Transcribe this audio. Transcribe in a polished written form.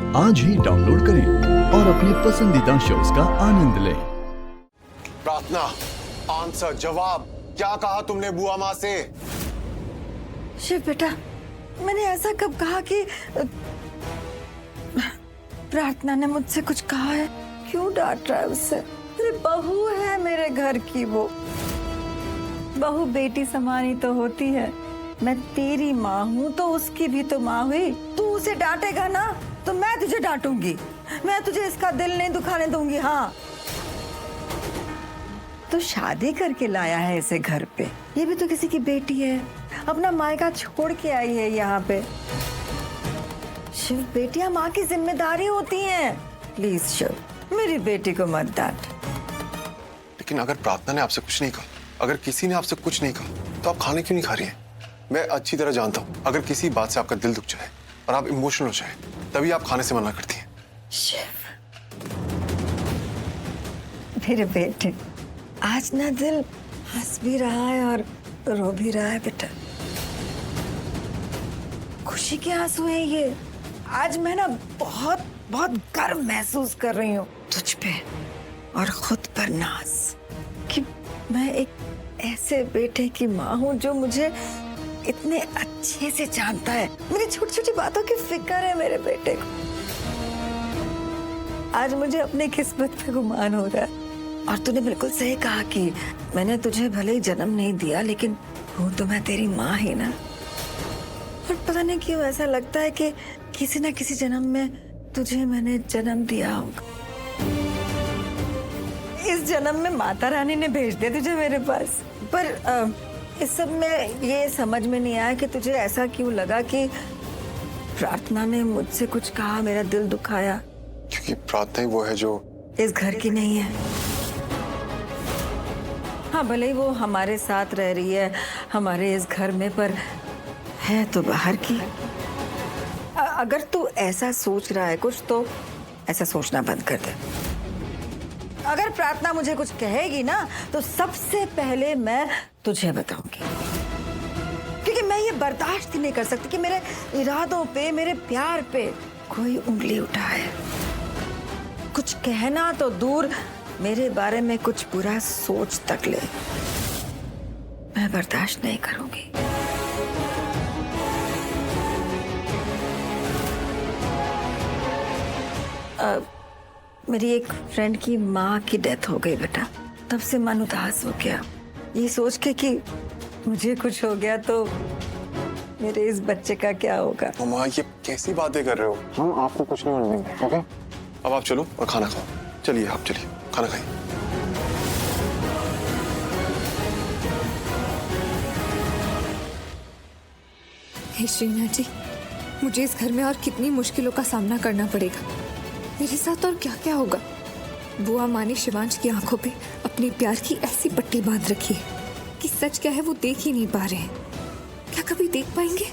आज ही डाउनलोड करें और अपने पसंदीदा शोज का आनंद लें। प्रार्थना, आंसर, जवाब, क्या कहा तुमने बुआ माँ से? शिव बेटा, मैंने ऐसा कब कहा कि प्रार्थना ने मुझसे कुछ कहा है? क्यों डांट रहा है उससे? अरे बहू है मेरे घर की, वो बहू बेटी समानी तो होती है। मैं तेरी माँ हूँ तो उसकी भी तो माँ हुई। तू उसे डांटेगा ना तो मैं तुझे डांटूंगी। मैं तुझे इसका दिल नहीं दुखाने दूंगी। हाँ, तो शादी करके लाया है इसे घर पे, ये भी तो किसी की बेटी है, अपना मायका छोड़ के आई है यहाँ पे। शिव, बेटियां माँ की जिम्मेदारी होती हैं। प्लीज शिव, मेरी बेटी को मत डांट। लेकिन अगर प्रार्थना ने आपसे कुछ नहीं कहा, अगर किसी ने आपसे कुछ नहीं कहा, तो आप खाने क्यों नहीं खा रही हैं? मैं अच्छी तरह जानता हूँ, अगर किसी बात से आपका दिल दुख जाए और आप इमोशनल हो जाए, तभी आप खाने से मना करती हैं। शिव, मेरे बेटे, आज ना दिल हंस भी रहा है और रो भी रहा है बेटा। खुशी के आंसू है ये। आज मैं ना बहुत बहुत गर्व महसूस कर रही हूँ तुझ पे और खुद पर नाज, कि मैं एक ऐसे बेटे की माँ हूँ जो मुझे इतने अच्छे से जानता है। मेरी छोटी छोटी बातों की फिक्र है मेरे बेटे को। आज मुझे अपनी किस्मत पे गुमान हो रहा है। और तूने बिल्कुल सही कहा कि मैंने तुझे भले ही जन्म नहीं दिया, लेकिन हूँ तो मैं तेरी माँ ही ना। और पता नहीं क्यों ऐसा लगता है कि किसी न किसी जन्म में तुझे मैंने जन्म दिया होगा। इस जन्म में माता रानी ने भेज दिया तुझे मेरे पास। पर इस सब में ये समझ में नहीं आया कि तुझे ऐसा क्यों लगा कि प्रार्थना ने मुझसे कुछ कहा, मेरा दिल दुखाया। क्योंकि प्रार्थना ही वो है जो इस घर की नहीं है। हाँ, भले ही वो हमारे साथ रह रही है, हमारे इस घर में, पर है तो बाहर की। अगर तू ऐसा सोच रहा है कुछ, तो ऐसा सोचना बंद कर दे। अगर प्रार्थना मुझे कुछ कहेगी ना, तो सबसे पहले मैं तुझे बताऊंगी, क्योंकि मैं ये बर्दाश्त ही नहीं कर सकती कि मेरे इरादों पे, मेरे प्यार पे कोई उंगली उठाए। कुछ कहना तो दूर, मेरे बारे में कुछ बुरा सोच तक ले, मैं बर्दाश्त नहीं करूंगी। मेरी एक फ्रेंड की माँ की डेथ हो गई बेटा, तब से मन उदास हो गया। ये सोच के कि मुझे कुछ हो गया तो मेरे इस बच्चे का क्या होगा। मामा, ये कैसी बातें कर रहे हो? हम आपको कुछ नहीं होने देंगे, ओके? अब आप चलो और खाना खाओ। चलिए, आप चलिए, खाना खाइए। हे श्रीनाथ जी, मुझे इस घर में और कितनी मुश्किलों का सामना करना पड़ेगा। मेरे साथ और क्या क्या होगा। बुआ माँ ने शिवांश की आंखों पे अपने प्यार की ऐसी पट्टी बांध रखी है कि सच क्या है वो देख ही नहीं पा रहे हैं। क्या कभी देख पाएंगे?